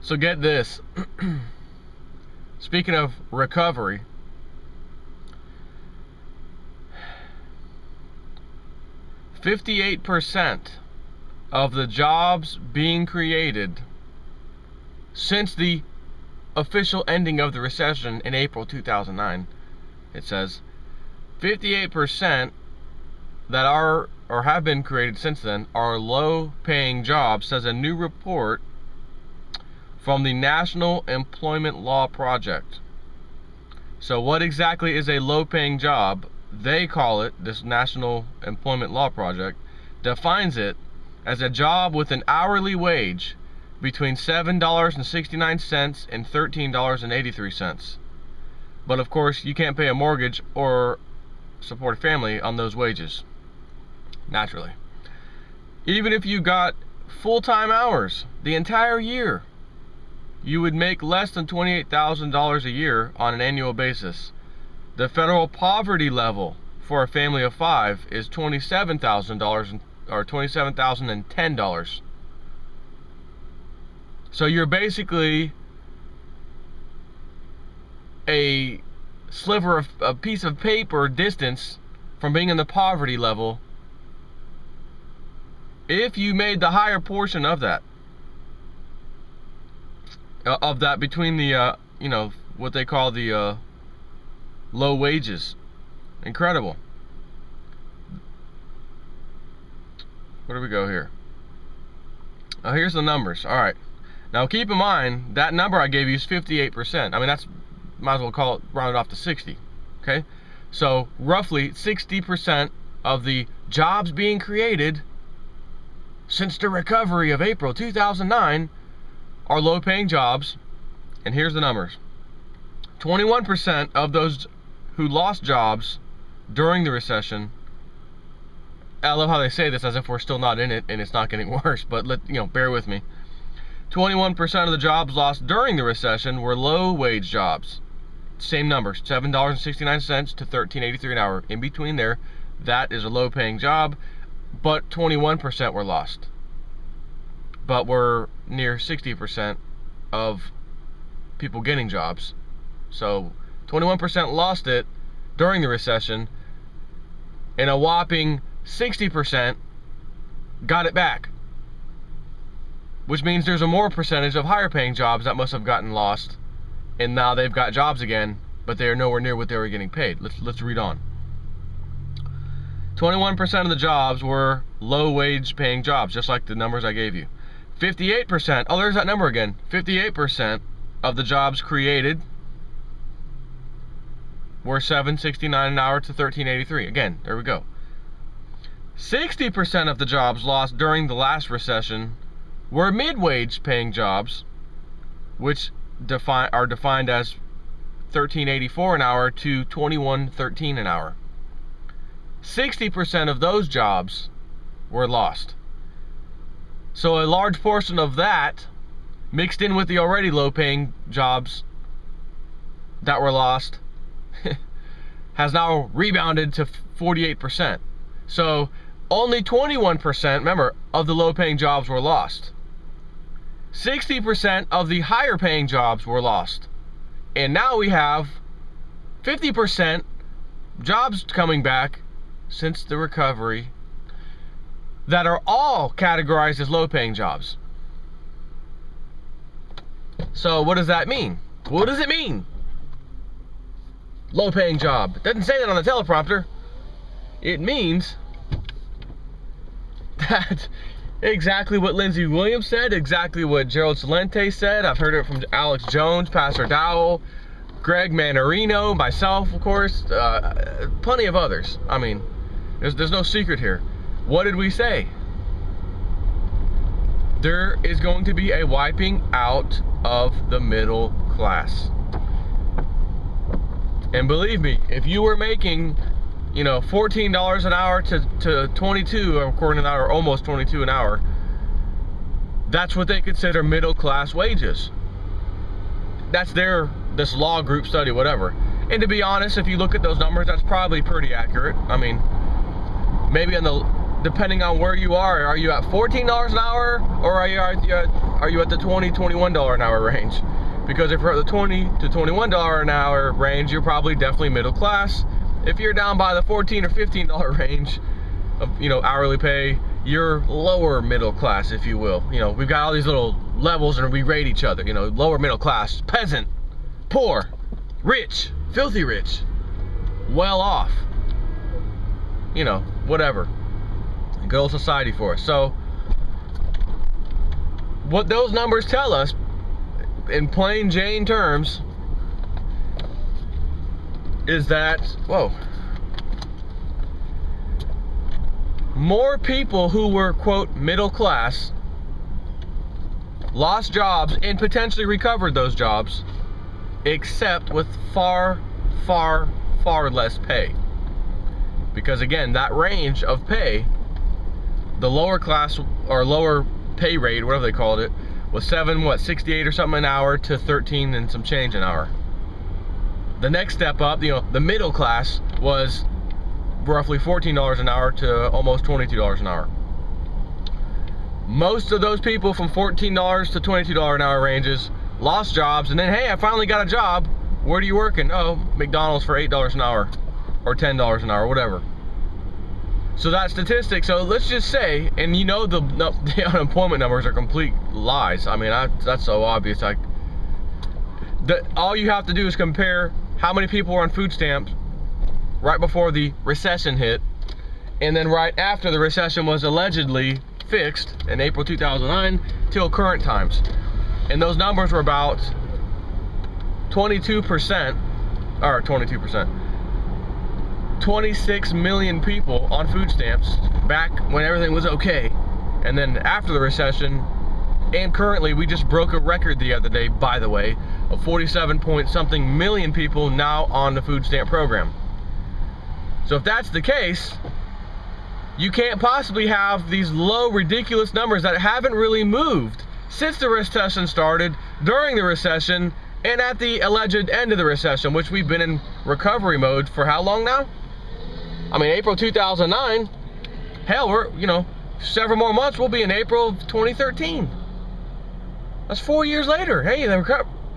So get this. Speaking of recovery, 58% of the jobs being created since the official ending of the recession in April 2009, it says 58% that are or have been created since then are low-paying jobs, says a new report from the National Employment Law Project. So what exactly is a low-paying job? They call it, this National Employment Law Project defines it as a job with an hourly wage between $7.69 and $13.83. But of course, you can't pay a mortgage or support a family on those wages, naturally. Even if you got full-time hours the entire year, you would make less than $28,000 a year on an annual basis. The federal poverty level for a family of 5 is $27,000 or $27,010. So you're basically a sliver of a piece of paper distance from being in the poverty level if you made the higher portion of that. Between the you know, what they call the low wages. Incredible. Where do we go here? Oh, here's the numbers. All right. Now keep in mind that number I gave you is 58%. I mean, that's, might as well call it, round it off to 60. Okay, so roughly 60% of the jobs being created since the recovery of April 2009 are low-paying jobs. And here's the numbers: 21% of those who lost jobs during the recession. I love how they say this as if we're still not in it and it's not getting worse, but bear with me. 21% of the jobs lost during the recession were low-wage jobs. Same numbers, $7.69 to $13.83 an hour. In between there, that is a low-paying job, but 21% were lost. But we're near 60% of people getting jobs. So 21% lost it during the recession, and a whopping 60% got it back. Which means there's a more percentage of higher paying jobs that must have gotten lost, and now they've got jobs again, but they are nowhere near what they were getting paid. Let's read on. 21% of the jobs were low wage paying jobs, just like the numbers I gave you. 58%, oh, there's that number again. 58% of the jobs created were $7.69 an hour to $13.83. Again, there we go. 60% of the jobs lost during the last recession were mid-wage paying jobs, which are defined as $13.84 an hour to $21.13 an hour. 60% of those jobs were lost. So a large portion of that, mixed in with the already low-paying jobs that were lost, has now rebounded to 48%. So only 21%, remember, of the low-paying jobs were lost. 60% of the higher-paying jobs were lost. And now we have 50% jobs coming back since the recovery that are all categorized as low-paying jobs. So what does that mean? What does it mean? Low-paying job. It doesn't say that on the teleprompter. It means that exactly what Lindsey Williams said, exactly what Gerald Celente said. I've heard it from Alex Jones, Pastor Dowell, Greg Manarino, myself, of course, plenty of others. I mean, there's no secret here. What did we say? There is going to be a wiping out of the middle class. And believe me, if you were making, $14 an hour to 22, according to that, or almost 22 an hour, that's what they consider middle class wages. That's this law group study, whatever. And to be honest, if you look at those numbers, that's probably pretty accurate. I mean, maybe on the depending on where you are you at $14 an hour, or are you at the $20, $21 an hour range? Because if you're at the $20 to $21 an hour range, you're probably definitely middle class. If you're down by the $14 or $15 range of, hourly pay, you're lower middle class, if you will. We've got all these little levels and we rate each other. Lower middle class, peasant, poor, rich, filthy rich, well off, whatever. Good old society for us. So what those numbers tell us in plain Jane terms is that, more people who were, quote, middle class lost jobs and potentially recovered those jobs, except with far, far, far less pay. Because again, that range of pay, the lower class or lower pay rate, whatever they called it, was 68 or something an hour to 13 and some change an hour. The next step up, the middle class, was roughly $14 an hour to almost $22 an hour. Most of those people from $14 to $22 an hour ranges lost jobs, and then, hey, I finally got a job. Where are you working? Oh, McDonald's for $8 an hour or $10 an hour, whatever. So that statistic, so let's just say, and the unemployment numbers are complete lies. I mean, that's so obvious. All you have to do is compare how many people were on food stamps right before the recession hit, and then right after the recession was allegedly fixed in April 2009 till current times. And those numbers were about 22%, 26 million people on food stamps back when everything was okay. And then after the recession, and currently, we just broke a record the other day, by the way, of 47 point something million people now on the food stamp program. So if that's the case, you can't possibly have these low, ridiculous numbers that haven't really moved since the recession started, during the recession, and at the alleged end of the recession, which we've been in recovery mode for how long now? I mean, April 2009, hell, we're, several more months, we'll be in April of 2013. That's 4 years later. Hey,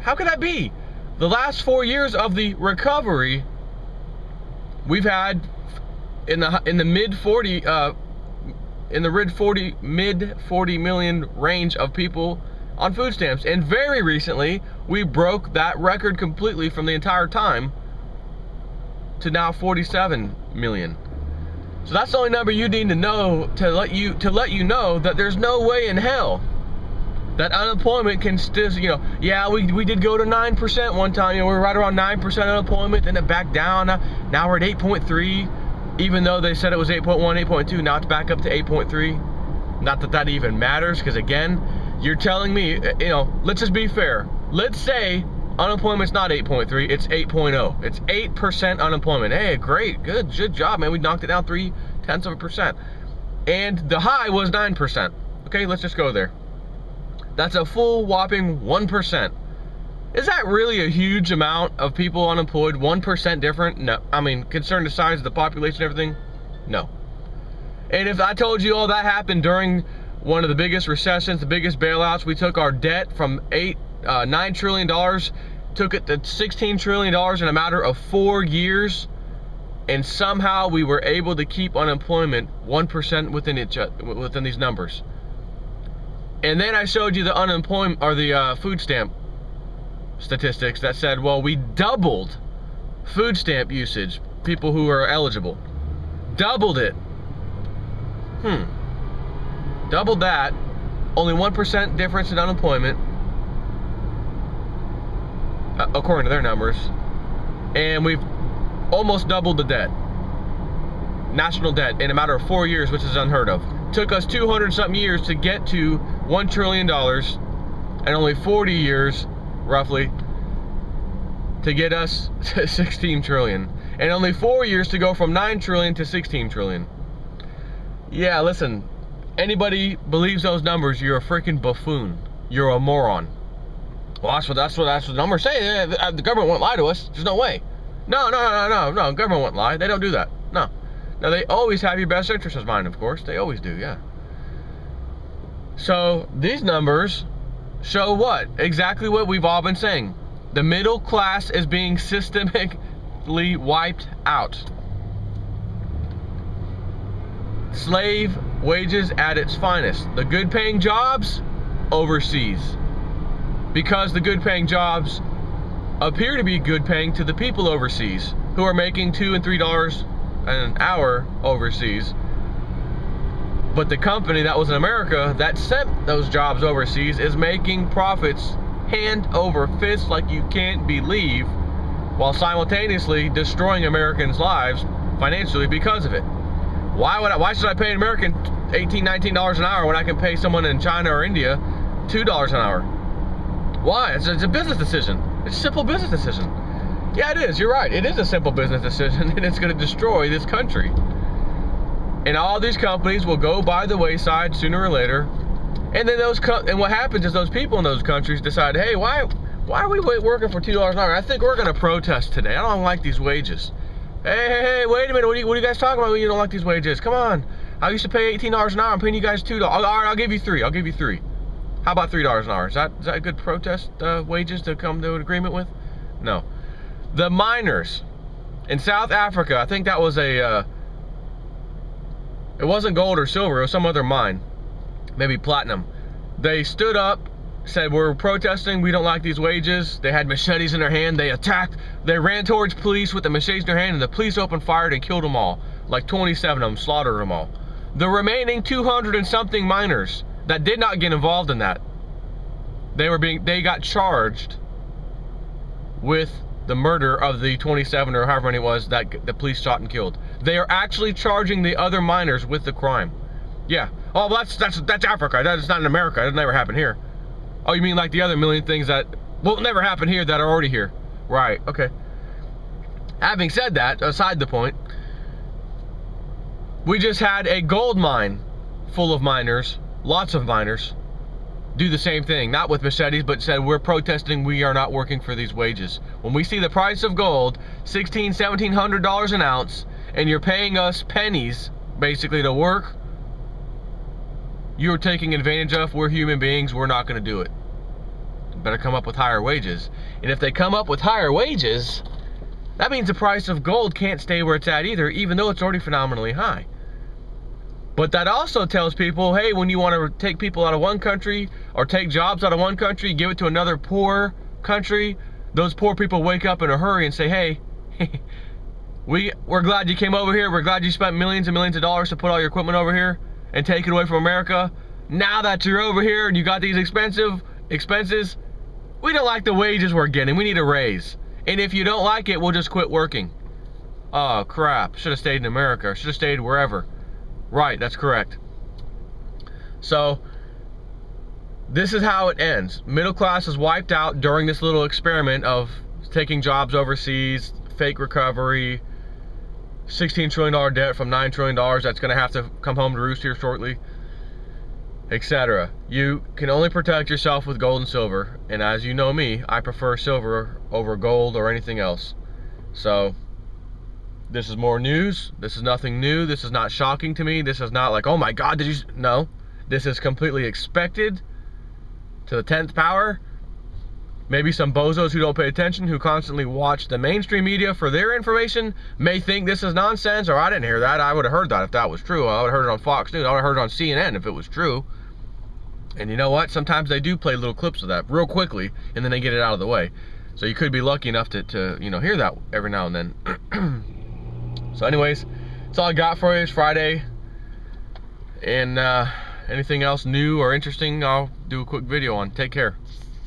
how could that be? The last 4 years of the recovery, we've had in the mid 40 million range of people on food stamps, and very recently we broke that record completely from the entire time to now 47 million. So that's the only number you need to know to let you know that there's no way in hell that unemployment can still, yeah, we did go to 9% one time. We were right around 9% unemployment, then it backed down. Now we're at 8.3, even though they said it was 8.1, 8.2. Now it's back up to 8.3. Not that that even matters, because again, you're telling me, let's just be fair. Let's say unemployment's not 8.3, it's 8.0. It's 8% unemployment. Hey, great, good job, man. We knocked it down 0.3%. And the high was 9%. Okay, let's just go there. That's a full whopping 1%. Is that really a huge amount of people unemployed? 1% different? No. I mean, considering the size of the population and everything? No. And if I told you all that happened during one of the biggest recessions, the biggest bailouts, we took our debt from $9 trillion, took it to $16 trillion in a matter of 4 years, and somehow we were able to keep unemployment 1% within these numbers. And then I showed you the unemployment or the food stamp statistics that said, well, we doubled food stamp usage, people who are eligible. Doubled it. Doubled that. Only 1% difference in unemployment, according to their numbers. And we've almost doubled the debt. National debt in a matter of 4 years, which is unheard of. Took us 200-something years to get to $1 trillion, and only 40 years, roughly, to get us to 16 trillion. And only 4 years to go from 9 trillion to 16 trillion. Yeah, listen, anybody believes those numbers, you're a freaking buffoon. You're a moron. Well, that's what the numbers say. The government won't lie to us. There's no way. No, government won't lie. They don't do that. No, Now, they always have your best interest in mind, of course. They always do, yeah. So, these numbers show what? Exactly what we've all been saying. The middle class is being systematically wiped out. Slave wages at its finest. The good paying jobs, overseas. Because the good paying jobs appear to be good paying to the people overseas who are making $2 and $3 an hour overseas. But the company that was in America that sent those jobs overseas is making profits hand over fist like you can't believe, while simultaneously destroying Americans' lives financially because of it. Why should I pay an American $18, $19 an hour when I can pay someone in China or India $2 an hour? Why? It's a business decision. It's a simple business decision. Yeah, it is. You're right. It is a simple business decision, and it's going to destroy this country. And all these companies will go by the wayside sooner or later. And then what happens is those people in those countries decide, hey, why are we working for $2 an hour? I think we're going to protest today. I don't like these wages. Hey, wait a minute. What are you guys talking about when you don't like these wages? Come on. I used to pay $18 an hour. I'm paying you guys $2. All right, I'll give you $3. I'll give you $3. How about $3 an hour? Is that a good protest wages to come to an agreement with? No. The miners in South Africa, I think that was it wasn't gold or silver, it was some other mine, maybe platinum. They stood up, said, we're protesting, we don't like these wages. They had machetes in their hand, they attacked, they ran towards police with the machetes in their hand, and the police opened fire and killed them all. Like 27 of them, slaughtered them all. The remaining 200 and something miners that did not get involved in that, they got charged with the murder of the 27 or however many it was that the police shot and killed. They are actually charging the other miners with the crime. Yeah. Oh, well, that's Africa. That's not in America. It'll never happen here. Oh, you mean like the other million things that will never happen here that are already here? Right. Okay. Having said that, aside the point, we just had a gold mine full of miners, lots of miners, do the same thing, not with machetes, but said, we're protesting, we are not working for these wages. When we see the price of gold, $1,600, $1,700 an ounce, and you're paying us pennies, basically, to work, you're taking advantage of. We're human beings, we're not going to do it. Better come up with higher wages. And if they come up with higher wages, that means the price of gold can't stay where it's at either, even though it's already phenomenally high. But that also tells people, hey, when you want to take people out of one country or take jobs out of one country, give it to another poor country, those poor people wake up in a hurry and say, hey, we're glad you came over here. We're glad you spent millions and millions of dollars to put all your equipment over here and take it away from America. Now that you're over here and you got these expenses, we don't like the wages we're getting. We need a raise. And if you don't like it, we'll just quit working. Oh, crap. Should have stayed in America. Should have stayed wherever. Right, that's correct. So, this is how it ends. Middle class is wiped out during this little experiment of taking jobs overseas, fake recovery, $16 trillion debt from $9 trillion that's going to have to come home to roost here shortly, etc. You can only protect yourself with gold and silver, and as you know me, I prefer silver over gold or anything else. So, this is more news. This is nothing new. This is not shocking to me. This is not like, oh my God, did you... No. This is completely expected to the 10th power. Maybe some bozos who don't pay attention, who constantly watch the mainstream media for their information, may think this is nonsense, or I didn't hear that. I would have heard that if that was true. I would have heard it on Fox News. I would have heard it on CNN if it was true. And you know what? Sometimes they do play little clips of that real quickly, and then they get it out of the way. So you could be lucky enough to hear that every now and then. So anyways, that's all I got for you. It's Friday. And anything else new or interesting, I'll do a quick video on. Take care.